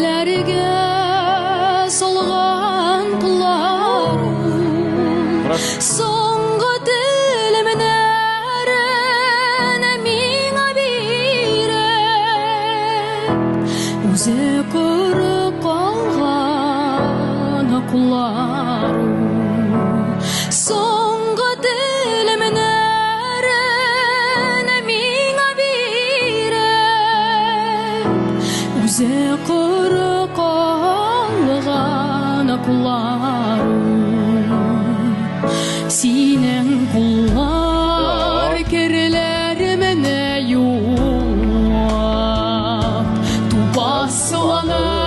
Әләрге солған құларым соңғы тілімін әрін миңа бейреп өзі көрі қалған құларым соңғы тілімін әрін миңа бейреп өзі көрі қалған құларым